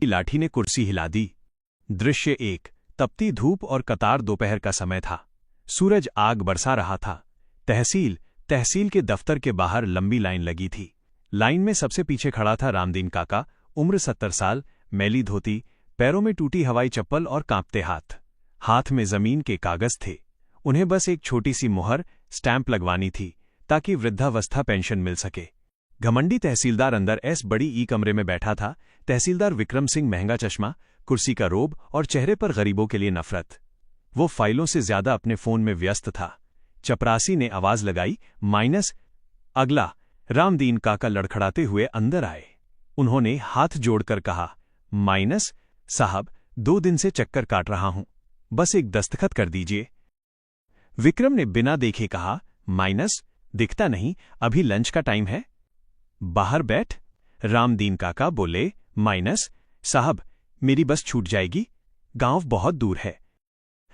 लाठी ने कुर्सी हिला दी। दृश्य 1। तपती धूप और कतार दोपहर का समय था। सूरज आग बरसा रहा था। तहसील के दफ्तर के बाहर लंबी लाइन लगी थी। लाइन में सबसे पीछे खड़ा था रामदीन काका, उम्र 70 साल, मैली धोती, पैरों में टूटी हवाई चप्पल और कांपते हाथ में जमीन के कागज थे। उन्हें बस एक छोटी सी मुहर, स्टैंप लगवानी थी ताकि वृद्धावस्था पेंशन मिल सके। घमंडी तहसीलदार अंदर बड़ी ई कमरे में बैठा था। तहसीलदार विक्रम सिंह, महंगा चश्मा, कुर्सी का रोब और चेहरे पर गरीबों के लिए नफरत। वो फाइलों से ज्यादा अपने फोन में व्यस्त था। चपरासी ने आवाज लगाई, माइनस अगला। रामदीन काका लड़खड़ाते हुए अंदर आए। उन्होंने हाथ जोड़कर कहा, माइनस साहब, 2 दिन से चक्कर काट रहा हूं, बस एक दस्तखत कर दीजिए। विक्रम ने बिना देखे कहा, माइनस दिखता नहीं, अभी लंच का टाइम है, बाहर बैठ। रामदीन काका बोले, माइनस साहब, मेरी बस छूट जाएगी, गांव बहुत दूर है।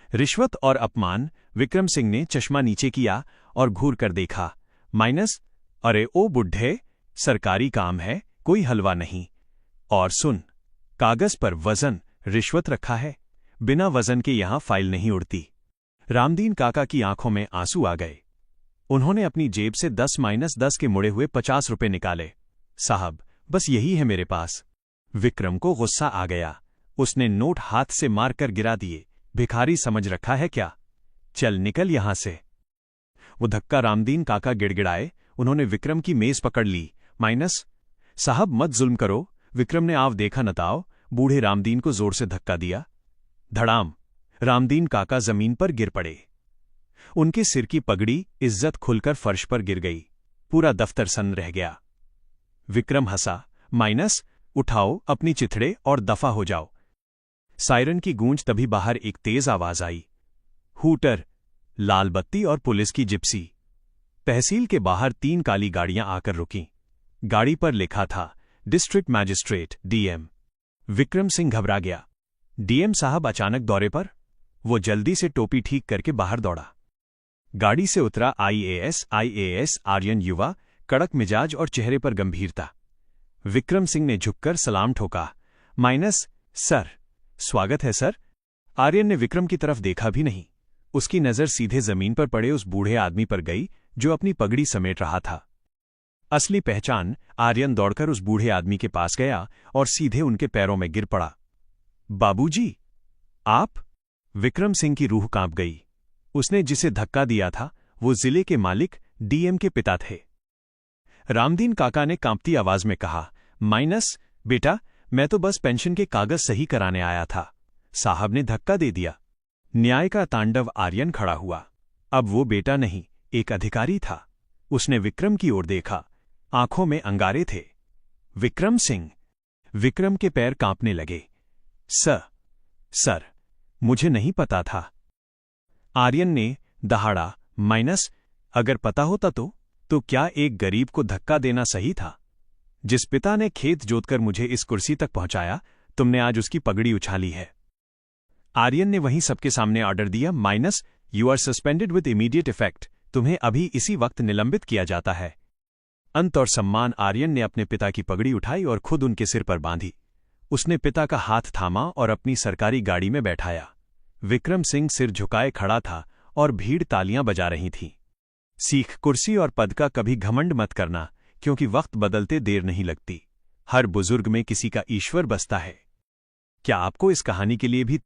रिश्वत और अपमान। विक्रम सिंह ने चश्मा नीचे किया और घूर कर देखा। माइनस, अरे ओ बुढ़े, सरकारी काम है, कोई हलवा नहीं। और सुन, कागज पर वजन, रिश्वत रखा है, बिना वजन के यहां फाइल नहीं उड़ती। रामदीन काका की आंखों में आंसू आ गए। उन्होंने अपनी जेब से 10-10 के मुड़े हुए 50 रुपए निकाले। साहब, बस यही है मेरे पास। विक्रम को गुस्सा आ गया। उसने नोट हाथ से मारकर गिरा दिए। भिखारी समझ रखा है क्या? चल निकल यहां से। वो धक्का। रामदीन काका गिड़गिड़ाए। उन्होंने विक्रम की मेज पकड़ ली। माइनस साहब, मत जुल्म करो। विक्रम ने आव देखा नताओ। बूढ़े रामदीन को जोर से धक्का दिया। धड़ाम। रामदीन काका जमीन पर गिर पड़े। उनके सिर की पगड़ी इज्जत खुलकर फर्श पर गिर गई। पूरा दफ्तर सन्न रह गया। विक्रम हंसा। माइनस, उठाओ अपनी चिथड़े और दफा हो जाओ। सायरन की गूंज। तभी बाहर एक तेज आवाज आई। हूटर, लाल बत्ती और पुलिस की जिप्सी। तहसील के बाहर 3 काली गाड़ियां आकर रुकीं। गाड़ी पर लिखा था, district magistrate DM. Vikram Singh घबरा गया। डीएम साहब अचानक दौरे पर? वो जल्दी से टोपी ठीक करके बाहर दौड़ा। गाड़ी से उतरा आईएएस आर्यन युवा, कड़क मिजाज और चेहरे पर गंभीरता। विक्रम सिंह ने झुककर सलाम ठोका। माइनस सर, स्वागत है सर। आर्यन ने विक्रम की तरफ देखा भी नहीं। उसकी नजर सीधे जमीन पर पड़े उस बूढ़े आदमी पर गई जो अपनी पगड़ी समेट रहा था। असली पहचान। आर्यन दौड़कर उस बूढ़े आदमी के पास गया और सीधे उनके पैरों में गिर पड़ा। बाबूजी, आप? विक्रम सिंह की रूह कांप गई। उसने जिसे धक्का दिया था वो जिले के मालिक डीएम के पिता थे। रामदीन काका ने कांपती आवाज में कहा, माइनस बेटा, मैं तो बस पेंशन के कागज सही कराने आया था, साहब ने धक्का दे दिया। न्याय का तांडव। आर्यन खड़ा हुआ। अब वो बेटा नहीं, एक अधिकारी था। उसने विक्रम की ओर देखा। आंखों में अंगारे थे। विक्रम सिंह। विक्रम के पैर कांपने लगे। सर, मुझे नहीं पता था। आर्यन ने दहाड़ा। माइनस, अगर पता होता तो क्या एक गरीब को धक्का देना सही था? जिस पिता ने खेत जोतकर मुझे इस कुर्सी तक पहुंचाया, तुमने आज उसकी पगड़ी उछाली है। आर्यन ने वहीं सबके सामने ऑर्डर दिया। Minus, you are suspended with immediate effect. तुम्हें अभी इसी वक्त निलंबित किया जाता है। अंत और सम्मान। आर्यन ने अपने पिता की पगड़ी उठाई और खुद उनके सिर पर बांधी। उसने पिता का हाथ थामा और अपनी सरकारी गाड़ी में बैठाया। विक्रम सिंह सिर झुकाए खड़ा था और भीड़ तालियां बजा रही थी। सीख, कुर्सी और पद का कभी घमंड मत करना, क्योंकि वक्त बदलते देर नहीं लगती। हर बुजुर्ग में किसी का ईश्वर बसता है। क्या आपको इस कहानी के लिए भी